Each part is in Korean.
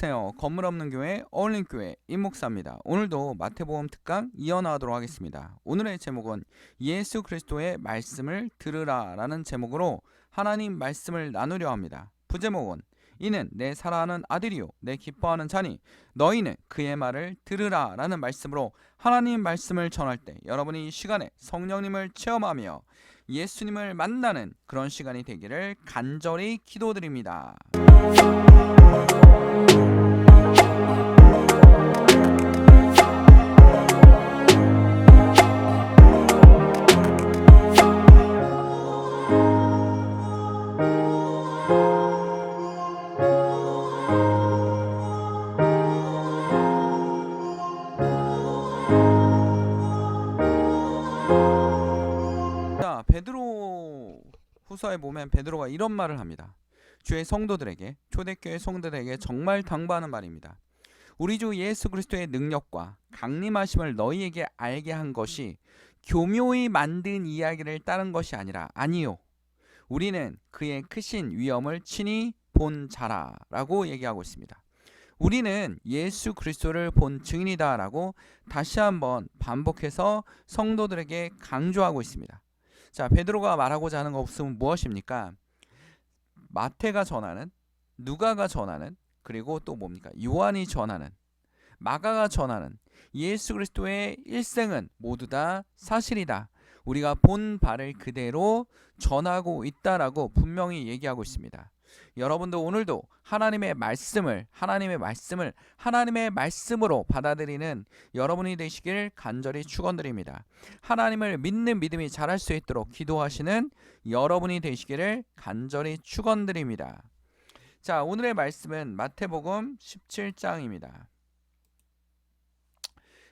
건물 없는 교회 어울림교회 임목사입니다. 오늘도 마태복음 특강 이어나가도록 하겠습니다. 오늘의 제목은 예수 그리스도의 말씀을 들으라 라는 제목으로 하나님 말씀을 나누려 합니다. 부제목은 이는 내 사랑하는 아들이요 내 기뻐하는 자니 너희는 그의 말을 들으라 라는 말씀으로 하나님 말씀을 전할 때 여러분이 이 시간에 성령님을 체험하며 예수님을 만나는 그런 시간이 되기를 간절히 기도드립니다. 자, 베드로 후서에 보면 베드로가 이런 말을 합니다. 주의 성도들에게, 초대교회 성도들에게 정말 당부하는 말입니다. 우리 주 예수 그리스도의 능력과 강림하심을 너희에게 알게 한 것이 교묘히 만든 이야기를 따른 것이 아니요. 우리는 그의 크신 위엄을 친히 본 자라 라고 얘기하고 있습니다. 우리는 예수 그리스도를 본 증인이다 라고 다시 한번 반복해서 성도들에게 강조하고 있습니다. 자, 베드로가 말하고자 하는 것은 무엇입니까? 마태가 전하는, 누가가 전하는, 그리고 또 뭡니까? 요한이 전하는, 마가가 전하는 예수 그리스도의 일생은 모두 다 사실이다. 우리가 본 바를 그대로 전하고 있다라고 분명히 얘기하고 있습니다. 여러분도 오늘도 하나님의 말씀을 하나님의 말씀으로 받아들이는 여러분이 되시길 간절히 축원드립니다. 하나님을 믿는 믿음이 자랄 수 있도록 기도하시는 여러분이 되시기를 간절히 축원드립니다. 자, 오늘의 말씀은 마태복음 17장입니다.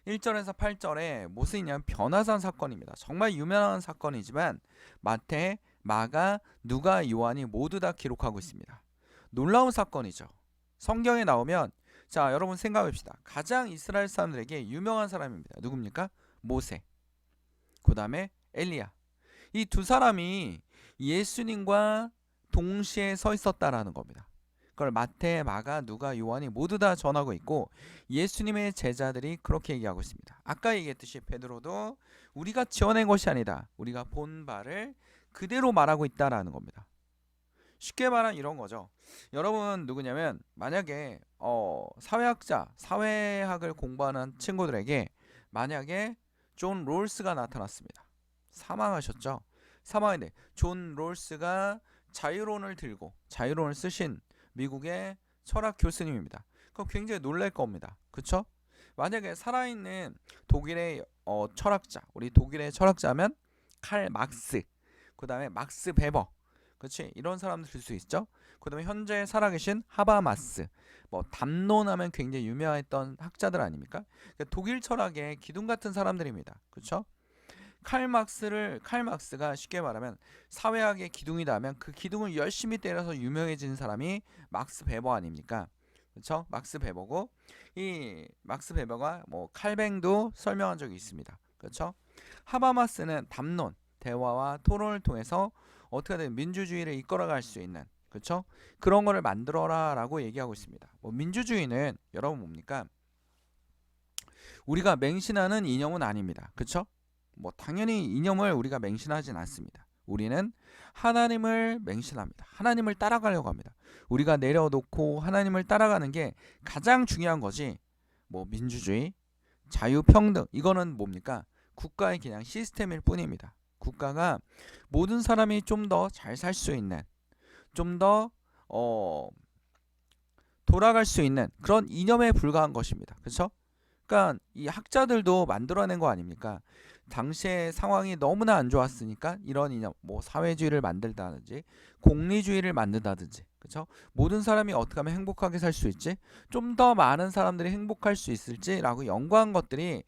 1절에서 8절에 무슨 있냐면 변화산 사건입니다. 정말 유명한 사건이지만 마태, 마가, 누가, 요한이 모두 다 기록하고 있습니다. 놀라운 사건이죠. 성경에 나오면 자, 여러분 생각해봅시다. 가장 이스라엘 사람들에게 유명한 사람입니다. 누굽니까? 모세, 그 다음에 엘리야. 이 두 사람이 예수님과 동시에 서 있었다라는 겁니다. 그걸 마태, 마가, 누가, 요한이 모두 다 전하고 있고 예수님의 제자들이 그렇게 얘기하고 있습니다. 아까 얘기했듯이 베드로도 우리가 지어낸 것이 아니다. 우리가 본 바를 그대로 말하고 있다라는 겁니다. 쉽게 말하면 이런 거죠. 여러분 누구냐면 만약에 사회학을 공부하는 친구들에게 만약에 존 롤스가 나타났습니다. 사망하셨죠. 사망인데 존 롤스가 자유론을 쓰신 미국의 철학 교수님입니다. 그럼 굉장히 놀랄 겁니다. 그쵸? 만약에 살아있는 독일의 철학자, 우리 독일의 철학자면 칼 막스, 그 다음에 막스 베버, 그치? 이런 사람들 들 수 있죠? 그 다음에 현재 살아계신 하바마스, 담론하면 굉장히 유명했던 학자들 아닙니까? 독일 철학의 기둥 같은 사람들입니다. 그쵸? 칼 막스가 쉽게 말하면 사회학의 기둥이다 하면 그 기둥을 열심히 때려서 유명해진 사람이 막스 베버 아닙니까? 그렇죠? 막스 베버고 이 막스 베버가 칼뱅도 설명한 적이 있습니다. 그렇죠? 하바마스는 담론, 대화와 토론을 통해서 어떻게든 민주주의를 이끌어갈 수 있는 그렇죠? 그런 거를 만들어라라고 얘기하고 있습니다. 민주주의는 여러분 뭡니까? 우리가 맹신하는 이념은 아닙니다. 그렇죠? 당연히 이념을 우리가 맹신하진 않습니다. 우리는 하나님을 맹신합니다. 하나님을 따라가려고 합니다. 우리가 내려놓고 하나님을 따라가는 게 가장 중요한 거지. 민주주의, 자유평등 이거는 뭡니까? 국가의 그냥 시스템일 뿐입니다. 국가가 모든 사람이 좀 더 잘 살 수 있는, 좀 더 돌아갈 수 있는 그런 이념에 불과한 것입니다. 그렇죠? 그러니까 이 학자들도 만들어낸 거 아닙니까? 당시의 상황이 너무나 안 좋았으니까 이런 이념, 사회주의를 만들다든지 공리주의를 만든다든지, 그렇죠? 모든 사람이 어떻게 하면 행복하게 살 수 있지? 좀 더 많은 사람들이 행복할 수 있을지라고 연구한 것들이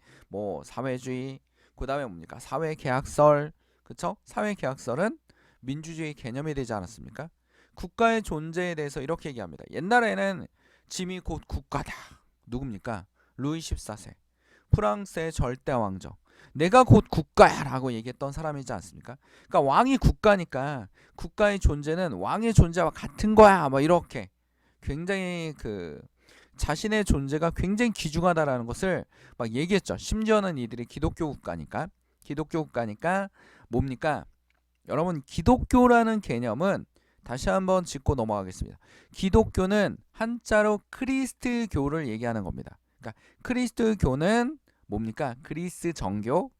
사회주의, 그 다음에 뭡니까? 사회계약설, 그렇죠? 사회계약설은 민주주의 개념이 되지 않았습니까? 국가의 존재에 대해서 이렇게 얘기합니다. 옛날에는 짐이 곧 국가다. 누굽니까? 루이 14세, 프랑스의 절대 왕정. 내가 곧 국가야 라고 얘기했던 사람이지 않습니까? 그러니까 왕이 국가니까 국가의 존재는 왕의 존재와 같은 거야 이렇게 굉장히 자신의 존재가 굉장히 귀중하다라는 것을 막 얘기했죠. 심지어는 이들이 기독교 국가니까 뭡니까? 여러분, 기독교라는 개념은 다시 한번 짚고 넘어가겠습니다. 기독교는 한자로 크리스트교를 얘기하는 겁니다. 그러니까 크리스트교는 뭡니까? 그리스 정교,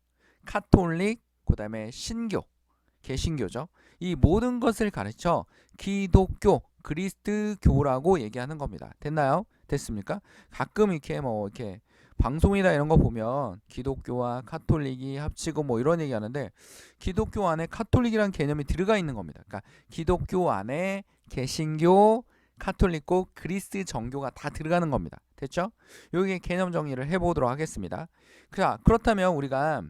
카톨릭, 그 다음에 신교, 개신교죠. 이 모든 것을 가르쳐 기독교, 그리스도교라고 얘기하는 겁니다. 됐나요? 됐습니까? 가끔 이렇게 이렇게 방송이나 이런 거 보면 기독교와 카톨릭이 합치고 이런 얘기 하는데, 기독교 안에 카톨릭이라는 개념이 들어가 있는 겁니다. 그러니까 기독교 안에 개신교, 카톨릭교, 그리스 정교가 다 들어가는 겁니다. 됐죠? 여기 개념 정리를 해보도록 하겠습니다. 그렇다면 우리가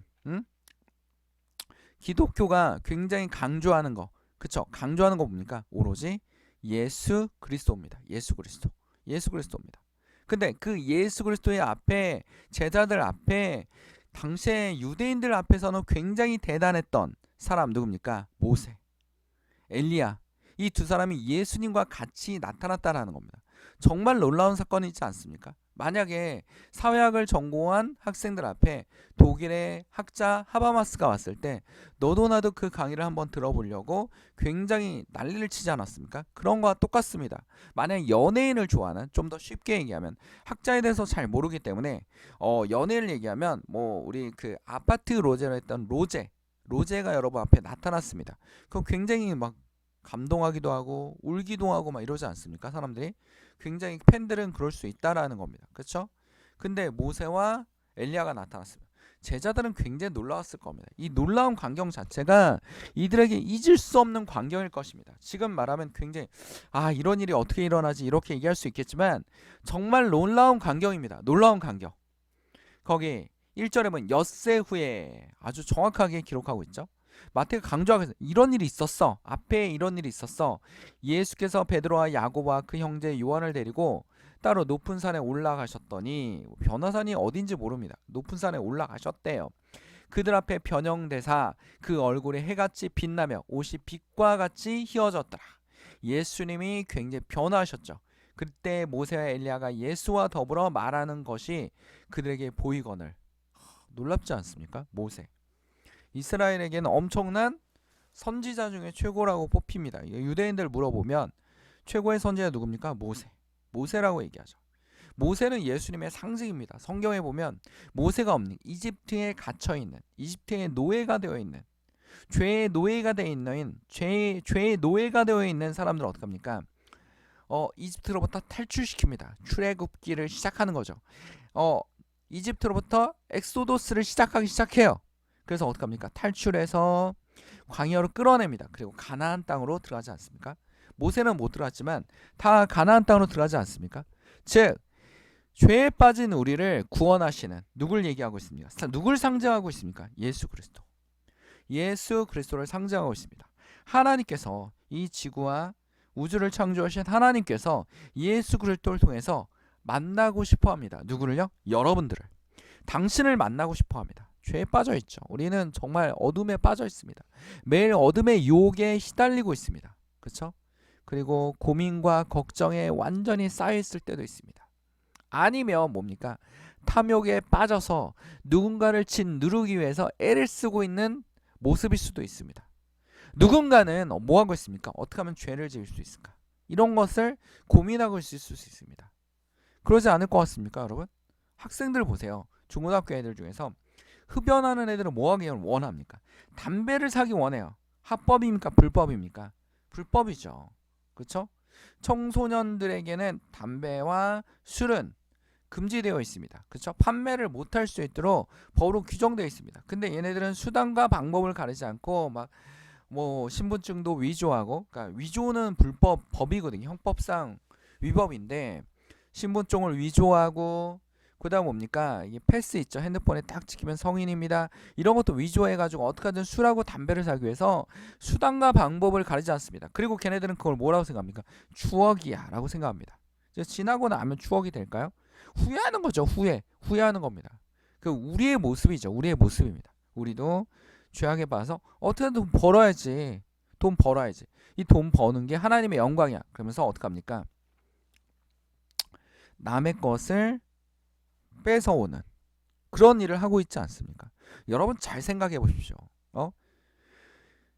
기독교가 굉장히 강조하는 거, 그쵸? 강조하는 거 뭡니까? 오로지 예수 그리스도입니다. 예수 그리스도입니다. 근데 그 예수 그리스도의 앞에, 제자들 앞에, 당시의 유대인들 앞에서는 굉장히 대단했던 사람 누굽니까? 모세, 엘리야. 이 두 사람이 예수님과 같이 나타났다라는 겁니다. 정말 놀라운 사건이지 않습니까? 만약에 사회학을 전공한 학생들 앞에 독일의 학자 하바마스가 왔을 때 너도 나도 그 강의를 한번 들어보려고 굉장히 난리를 치지 않았습니까? 그런 거와 똑같습니다. 만약 연예인을 좋아하는, 좀 더 쉽게 얘기하면 학자에 대해서 잘 모르기 때문에 연예인을 얘기하면 우리 그 아파트 로제로 했던 로제가 여러분 앞에 나타났습니다. 그럼 굉장히 막 감동하기도 하고 울기도 하고 막 이러지 않습니까? 사람들이 굉장히, 팬들은 그럴 수 있다라는 겁니다. 그렇죠? 근데 모세와 엘리야가 나타났습니다. 제자들은 굉장히 놀라웠을 겁니다. 이 놀라운 광경 자체가 이들에게 잊을 수 없는 광경일 것입니다. 지금 말하면 굉장히 이런 일이 어떻게 일어나지 이렇게 얘기할 수 있겠지만 정말 놀라운 광경입니다. 놀라운 광경. 거기 1절에 보면 엿새 후에 아주 정확하게 기록하고 있죠. 마태가 강조하고 있어요. 이런 일이 있었어. 앞에 이런 일이 있었어. 예수께서 베드로와 야고보와 그 형제 요한을 데리고 따로 높은 산에 올라가셨더니, 변화산이 어딘지 모릅니다. 높은 산에 올라가셨대요. 그들 앞에 변형되사 그 얼굴에 해같이 빛나며 옷이 빛과 같이 휘어졌더라. 예수님이 굉장히 변화하셨죠. 그때 모세와 엘리야가 예수와 더불어 말하는 것이 그들에게 보이거늘. 놀랍지 않습니까? 모세, 이스라엘에게는 엄청난 선지자 중에 최고라고 뽑힙니다. 유대인들 물어보면 최고의 선지자 누굽니까? 모세라고 얘기하죠. 모세는 예수님의 상징입니다. 성경에 보면 모세가 없는, 이집트에 갇혀있는, 이집트의 노예가 되어 있는, 죄의 노예가 되어 있는 사람들은 어떻게 합니까? 이집트로부터 탈출시킵니다. 출애굽기를 시작하는 거죠. 이집트로부터 엑소도스를 시작해요. 그래서 어떻게 합니까? 탈출해서 광야로 끌어냅니다. 그리고 가나안 땅으로 들어가지 않습니까? 모세는 못 들어갔지만 다 가나안 땅으로 들어가지 않습니까? 즉 죄에 빠진 우리를 구원하시는, 누굴 얘기하고 있습니까? 누굴 상징하고 있습니까? 예수 그리스도를 상징하고 있습니다. 하나님께서 이 지구와 우주를 창조하신 하나님께서 예수 그리스도를 통해서 만나고 싶어합니다. 누구를요? 여러분들을, 당신을 만나고 싶어합니다. 죄에 빠져 있죠. 우리는 정말 어둠에 빠져 있습니다. 매일 어둠의 유혹에 시달리고 있습니다. 그렇죠? 그리고 고민과 걱정에 완전히 쌓여 있을 때도 있습니다. 아니면 뭡니까? 탐욕에 빠져서 누군가를 누르기 위해서 애를 쓰고 있는 모습일 수도 있습니다. 누군가는 뭐 하고 있습니까? 어떻게 하면 죄를 지을 수 있을까? 이런 것을 고민하고 있을 수 있습니다. 그러지 않을 것 같습니까, 여러분? 학생들 보세요. 중고등학교 애들 중에서 흡연하는 애들은 뭐 하기 원합니까? 담배를 사기 원해요. 합법입니까? 불법입니까? 불법이죠. 그렇죠? 청소년들에게는 담배와 술은 금지되어 있습니다. 그렇죠? 판매를 못할 수 있도록 법으로 규정되어 있습니다. 근데 얘네들은 수단과 방법을 가리지 않고 막 신분증도 위조하고, 그러니까 위조는 법이거든요. 형법상 위법인데 신분증을 위조하고, 그 다음 뭡니까? 이게 패스 있죠. 핸드폰에 딱 찍히면 성인입니다. 이런 것도 위조해가지고 어떻게든 술하고 담배를 사기 위해서 수단과 방법을 가리지 않습니다. 그리고 걔네들은 그걸 뭐라고 생각합니까? 추억이야 라고 생각합니다. 지나고 나면 추억이 될까요? 후회하는 거죠. 후회하는 겁니다. 그 우리의 모습이죠. 우리의 모습입니다. 우리도 죄악에 빠져서 어떻게든 돈 벌어야지. 이 돈 버는 게 하나님의 영광이야. 그러면서 어떡합니까? 남의 것을 뺏어오는 그런 일을 하고 있지 않습니까? 여러분 잘 생각해 보십시오.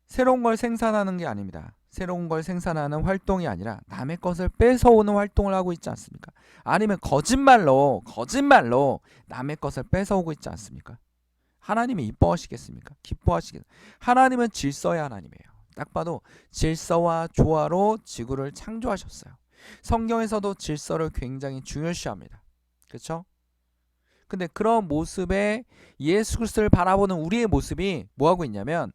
새로운 걸 생산하는 게 아닙니다. 새로운 걸 생산하는 활동이 아니라 남의 것을 뺏어오는 활동을 하고 있지 않습니까? 아니면 거짓말로 남의 것을 뺏어오고 있지 않습니까? 하나님이 이뻐하시겠습니까? 기뻐하시겠습니까? 하나님은 질서의 하나님이에요. 딱 봐도 질서와 조화로 지구를 창조하셨어요. 성경에서도 질서를 굉장히 중요시합니다. 그렇죠? 근데 그런 모습에 예수 그리스도를 바라보는 우리의 모습이 뭐하고 있냐면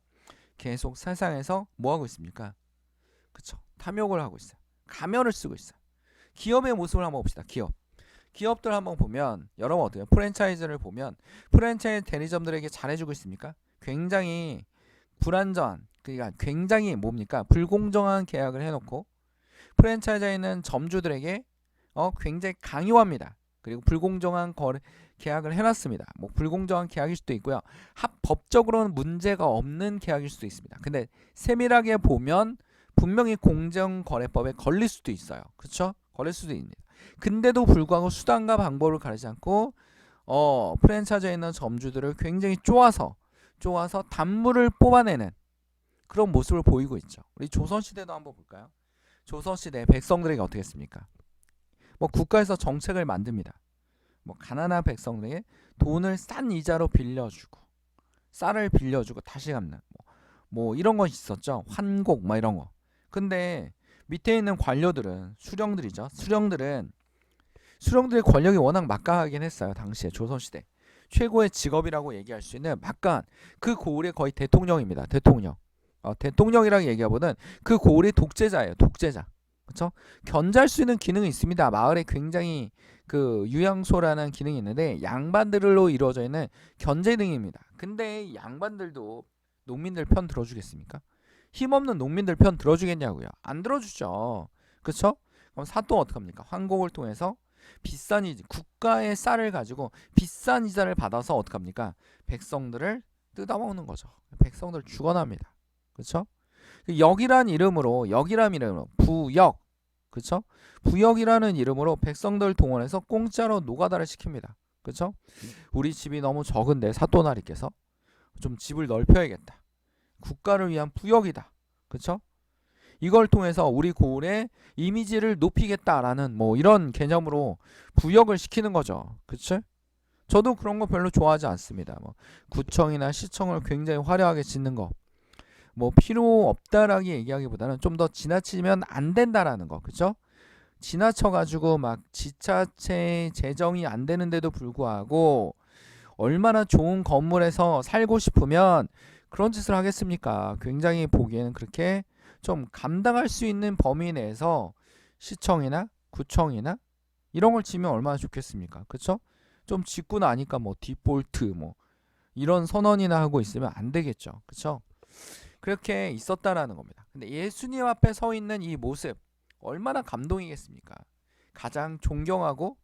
계속 세상에서 뭐하고 있습니까? 그쵸? 탐욕을 하고 있어요. 가면을 쓰고 있어요. 기업의 모습을 한번 봅시다. 기업들 한번 보면 여러분 어때요? 프랜차이즈를 보면 프랜차이즈 대리점들에게 잘해주고 있습니까? 굉장히 불안전, 그러니까 굉장히 뭡니까? 불공정한 계약을 해놓고 프랜차이즈에 있는 점주들에게 굉장히 강요합니다. 그리고 불공정한 계약을 해놨습니다. 뭐 불공정한 계약일 수도 있고요. 법적으로는 문제가 없는 계약일 수도 있습니다. 근데 세밀하게 보면 분명히 공정거래법에 걸릴 수도 있어요. 그렇죠? 걸릴 수도 있습니다. 근데도 불구하고 수단과 방법을 가리지 않고 프랜차이즈에 있는 점주들을 굉장히 쪼아서 단물을 뽑아내는 그런 모습을 보이고 있죠. 우리 조선시대도 한번 볼까요? 조선시대 백성들에게 어떻게 했습니까? 뭐 국가에서 정책을 만듭니다. 뭐 가난한 백성들에게 돈을 싼 이자로 빌려주고 쌀을 빌려주고 다시 갚는 뭐 이런 거 있었죠. 환곡 막 이런 거. 근데 밑에 있는 관료들은 수령들의 권력이 워낙 막강하긴 했어요. 당시에 조선시대 최고의 직업이라고 얘기할 수 있는 막강한 그 고을의 거의 대통령입니다. 대통령이라고 얘기하보다는 그 고을의 독재자예요. 독재자. 그렇죠? 견제할 수 있는 기능이 있습니다. 마을에 굉장히 그 유양소라는 기능이 있는데 양반들로 이루어져 있는 견제 등입니다. 근데 양반들도 농민들 편 들어주겠습니까? 힘없는 농민들 편 들어주겠냐고요? 안 들어주죠. 그렇죠? 그럼 사또 어떡합니까? 환곡을 통해서 비싼 국가의 쌀을 가지고 비싼 이자를 받아서 어떡합니까? 백성들을 뜯어먹는 거죠. 백성들 죽어납니다. 그렇죠? 역이란 이름으로 부역, 그렇죠? 부역이라는 이름으로 백성들 동원해서 공짜로 노가다를 시킵니다. 그렇죠? 우리 집이 너무 적은데 사또나리께서 좀 집을 넓혀야겠다. 국가를 위한 부역이다. 그렇죠? 이걸 통해서 우리 고을의 이미지를 높이겠다라는 뭐 이런 개념으로 부역을 시키는 거죠. 그렇죠? 저도 그런 거 별로 좋아하지 않습니다. 뭐 구청이나 시청을 굉장히 화려하게 짓는 거. 뭐 필요 없다라고 얘기하기보다는 좀 더 지나치면 안 된다라는 거. 그렇죠? 지나쳐 가지고 막 지자체 재정이 안 되는데도 불구하고 얼마나 좋은 건물에서 살고 싶으면 그런 짓을 하겠습니까? 굉장히 보기에는 그렇게 좀 감당할 수 있는 범위 내에서 시청이나 구청이나 이런 걸 지면 얼마나 좋겠습니까? 그렇죠? 좀 짓고 나니까 뭐 디폴트 뭐 이런 선언이나 하고 있으면 안 되겠죠. 그렇죠? 그렇게 있었다라는 겁니다. 근데 예수님 앞에 서 있는 이 모습 얼마나 감동이겠습니까? 가장 존경하고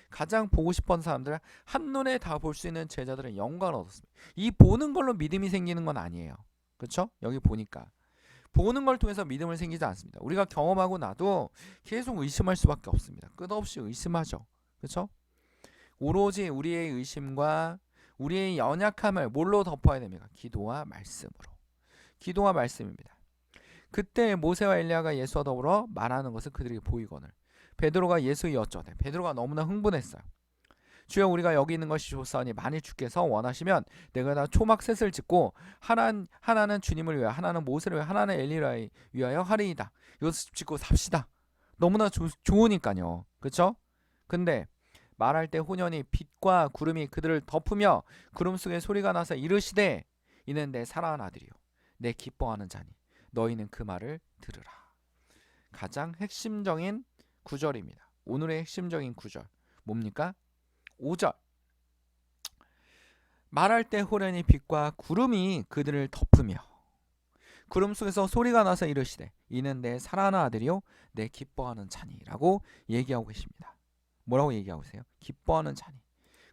가장 보고 싶은 사람들 한눈에 다 볼 수 있는 제자들은 영광을 얻었습니다. 이 보는 걸로 믿음이 생기는 건 아니에요. 그렇죠? 여기 보니까 보는 걸 통해서 믿음을 생기지 않습니다. 우리가 경험하고 나도 계속 의심할 수밖에 없습니다. 끝없이 의심하죠. 그렇죠? 오로지 우리의 의심과 우리의 연약함을 뭘로 덮어야 됩니까? 기도와 말씀으로. 기도와 말씀입니다. 그때 모세와 엘리야가 예수와 더불어 말하는 것을 그들에게 보이거늘 베드로가 예수의 여쭤되 베드로가 너무나 흥분했어요. 주여 우리가 여기 있는 것이 좋사오니 만일 주께서 원하시면 내가 다 초막셋을 짓고 하나는 주님을 위하여 하나는 모세를 위하여 하나는 엘리야를 위하여 하리이다. 이것을 짓고 삽시다. 너무나 좋으니까요. 그렇죠? 근데 말할 때 호련히 빛과 구름이 그들을 덮으며 구름 속에 소리가 나서 이르시되 이는 내 사랑하는 아들이요 내 기뻐하는 자니 너희는 그 말을 들으라. 가장 핵심적인 구절입니다. 오늘의 핵심적인 구절 뭡니까? 5절 말할 때 호련히 빛과 구름이 그들을 덮으며 구름 속에서 소리가 나서 이르시되 이는 내 사랑하는 아들이요 내 기뻐하는 자니라고 얘기하고 계십니다. 뭐라고 얘기하고 계세요? 기뻐하는 자니.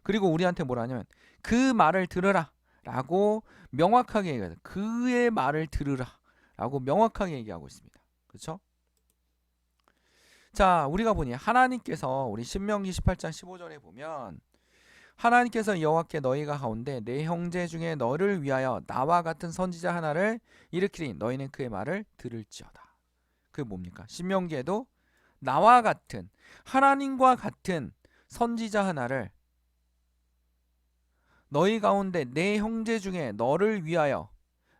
그리고 우리한테 뭐라냐면 그 말을 들으라 라고 명확하게 얘기해요. 그의 말을 들으라 라고 명확하게 얘기하고 있습니다. 그렇죠? 자, 우리가 보니 하나님께서 우리 신명기 18장 15절에 보면 하나님께서 여호와께 너희가 가운데 내 형제 중에 너를 위하여 나와 같은 선지자 하나를 일으키리 너희는 그의 말을 들을지어다. 그게 뭡니까? 신명기에도 나와 같은 하나님과 같은 선지자 하나를 너희 가운데 내 형제 중에 너를 위하여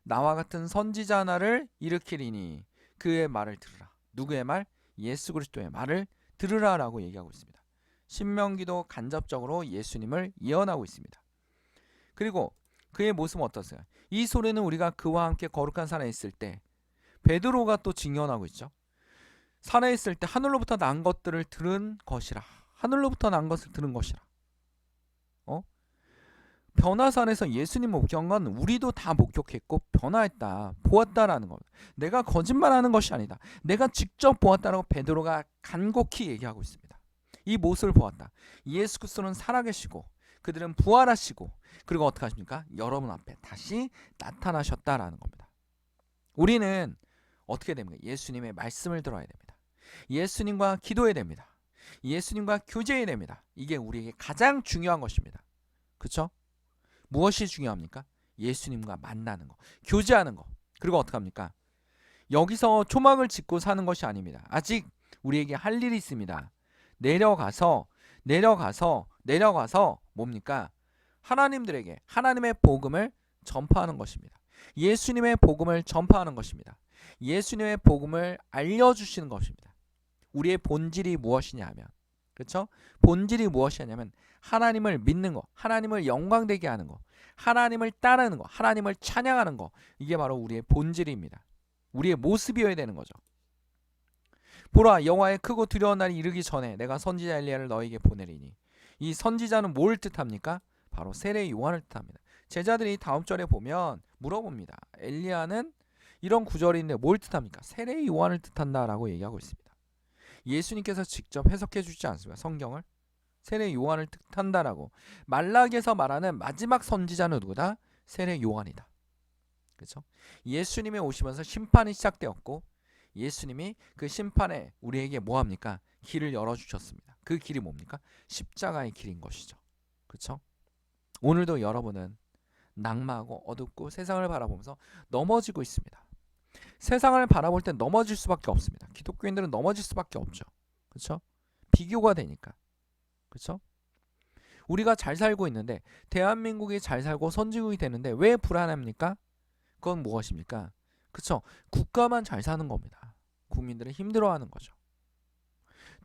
나와 같은 선지자 하나를 일으키리니 그의 말을 들으라. 누구의 말? 예수 그리스도의 말을 들으라라고 얘기하고 있습니다. 신명기도 간접적으로 예수님을 예언하고 있습니다. 그리고 그의 모습은 어떠세요? 이 소리는 우리가 그와 함께 거룩한 산에 있을 때 베드로가 또 증언하고 있죠. 산에 있을 때 하늘로부터 난 것들을 들은 것이라. 하늘로부터 난 것을 들은 것이라. 변화산에서 예수님 목격한 건 우리도 다 목격했고 변화했다, 보았다라는 겁니다. 내가 거짓말하는 것이 아니다. 내가 직접 보았다라고 베드로가 간곡히 얘기하고 있습니다. 이 모습을 보았다. 예수 그리스도는 살아계시고 그들은 부활하시고 그리고 어떻게 하십니까? 여러분 앞에 다시 나타나셨다라는 겁니다. 우리는 어떻게 됩니까? 예수님의 말씀을 들어야 됩니다. 예수님과 기도해야 됩니다. 예수님과 교제해야 됩니다. 이게 우리에게 가장 중요한 것입니다. 그렇죠? 무엇이 중요합니까? 예수님과 만나는 거, 교제하는 거. 그리고 어떻게 합니까? 여기서 초막을 짓고 사는 것이 아닙니다. 아직 우리에게 할 일이 있습니다. 내려가서 뭡니까? 하나님들에게 하나님의 복음을 전파하는 것입니다. 예수님의 복음을 전파하는 것입니다. 예수님의 복음을 알려주시는 것입니다. 우리의 본질이 무엇이냐 하면, 그렇죠? 본질이 무엇이냐면 하나님을 믿는 거, 하나님을 영광되게 하는 거, 하나님을 따르는 거, 하나님을 찬양하는 거. 이게 바로 우리의 본질입니다. 우리의 모습이어야 되는 거죠. 보라, 여호와의 크고 두려운 날이 이르기 전에 내가 선지자 엘리야를 너에게 보내리니. 이 선지자는 뭘 뜻합니까? 바로 세례 요한을 뜻합니다. 제자들이 다음 절에 보면 물어봅니다. 엘리야는 이런 구절인데 뭘 뜻합니까? 세례 요한을 뜻한다라고 얘기하고 있습니다. 예수님께서 직접 해석해 주지 않습니까? 성경을. 세례 요한을 뜻한다라고. 말라기에서 말하는 마지막 선지자는 누구다? 세례 요한이다. 그렇죠? 예수님이 오시면서 심판이 시작되었고 예수님이 그 심판에 우리에게 뭐 합니까? 길을 열어 주셨습니다. 그 길이 뭡니까? 십자가의 길인 것이죠. 그렇죠? 오늘도 여러분은 낙마하고 어둡고 세상을 바라보면서 넘어지고 있습니다. 세상을 바라볼 때 넘어질 수밖에 없습니다. 기독교인들은 넘어질 수밖에 없죠. 그렇죠? 비교가 되니까. 그렇죠? 우리가 잘 살고 있는데 대한민국이 잘 살고 선진국이 되는데 왜 불안합니까? 그건 무엇입니까? 그렇죠? 국가만 잘 사는 겁니다. 국민들은 힘들어하는 거죠.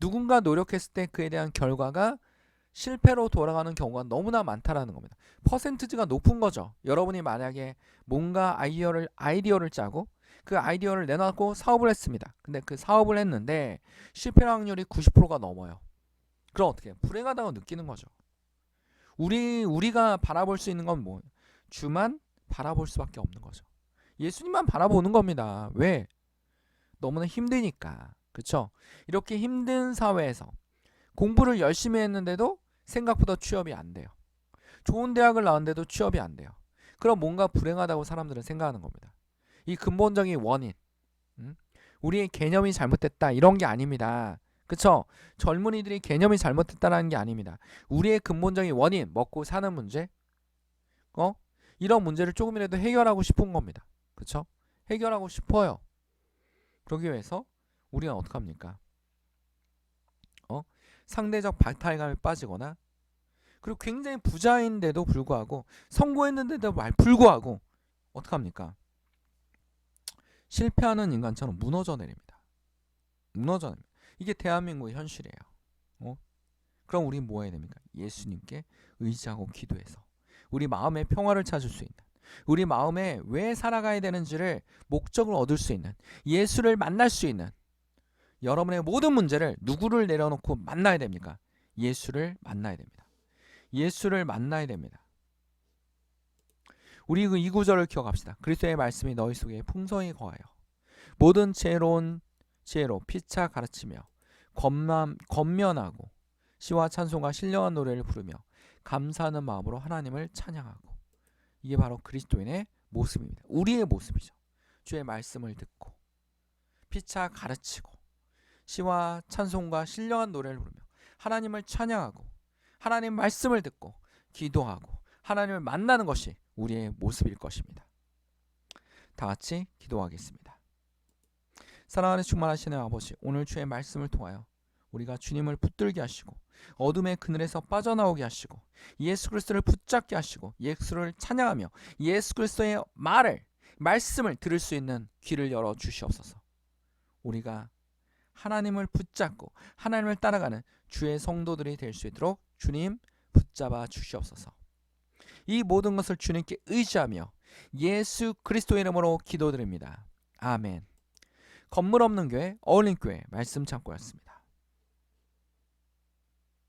누군가 노력했을 때 그에 대한 결과가 실패로 돌아가는 경우가 너무나 많다라는 겁니다. 퍼센티지가 높은 거죠. 여러분이 만약에 뭔가 아이디어를 짜고 그 아이디어를 내놓고 사업을 했습니다. 근데 그 사업을 했는데 실패 확률이 90%가 넘어요. 그럼 어떻게 해요? 불행하다고 느끼는 거죠. 우리가 바라볼 수 있는 건 뭐? 주만 바라볼 수밖에 없는 거죠. 예수님만 바라보는 겁니다. 왜? 너무나 힘드니까. 그렇죠? 이렇게 힘든 사회에서 공부를 열심히 했는데도 생각보다 취업이 안 돼요. 좋은 대학을 나왔는데도 취업이 안 돼요. 그럼 뭔가 불행하다고 사람들은 생각하는 겁니다. 이 근본적인 원인, 우리의 개념이 잘못됐다 이런 게 아닙니다. 그쵸? 젊은이들이 개념이 잘못됐다는 게 아닙니다. 우리의 근본적인 원인, 먹고 사는 문제, 이런 문제를 조금이라도 해결하고 싶은 겁니다. 그쵸? 해결하고 싶어요. 그러기 위해서 우리는 어떻게 합니까? 상대적 박탈감에 빠지거나, 그리고 굉장히 부자인데도 불구하고, 성공했는데도 불구하고 어떻게 합니까? 실패하는 인간처럼 무너져 내립니다. 무너져 내립니다. 이게 대한민국의 현실이에요. 그럼 우리 뭐 해야 됩니까? 예수님께 의지하고 기도해서 우리 마음의 평화를 찾을 수 있는, 우리 마음에 왜 살아가야 되는지를 목적을 얻을 수 있는, 예수를 만날 수 있는, 여러분의 모든 문제를 누구를 내려놓고 만나야 됩니까? 예수를 만나야 됩니다. 예수를 만나야 됩니다. 우리 이 구절을 기억합시다. 그리스도의 말씀이 너희 속에 풍성히 거하여 모든 지혜로 피차 가르치며 권면하고 시와 찬송과 신령한 노래를 부르며 감사하는 마음으로 하나님을 찬양하고. 이게 바로 그리스도인의 모습입니다. 우리의 모습이죠. 주의 말씀을 듣고 피차 가르치고 시와 찬송과 신령한 노래를 부르며 하나님을 찬양하고 하나님 말씀을 듣고 기도하고 하나님을 만나는 것이 우리의 모습일 것입니다. 다 같이 기도하겠습니다. 사랑하는 충만하시는 아버지, 오늘 주의 말씀을 통하여 우리가 주님을 붙들게 하시고 어둠의 그늘에서 빠져나오게 하시고 예수 그리스도를 붙잡게 하시고 예수를 찬양하며 예수 그리스도의 말씀을 들을 수 있는 귀를 열어 주시옵소서. 우리가 하나님을 붙잡고 하나님을 따라가는 주의 성도들이 될 수 있도록 주님 붙잡아 주시옵소서. 이 모든 것을 주님께 의지하며 예수 그리스도의 이름으로 기도드립니다. 아멘. 건물 없는 교회 어울림교회 말씀 창고였습니다.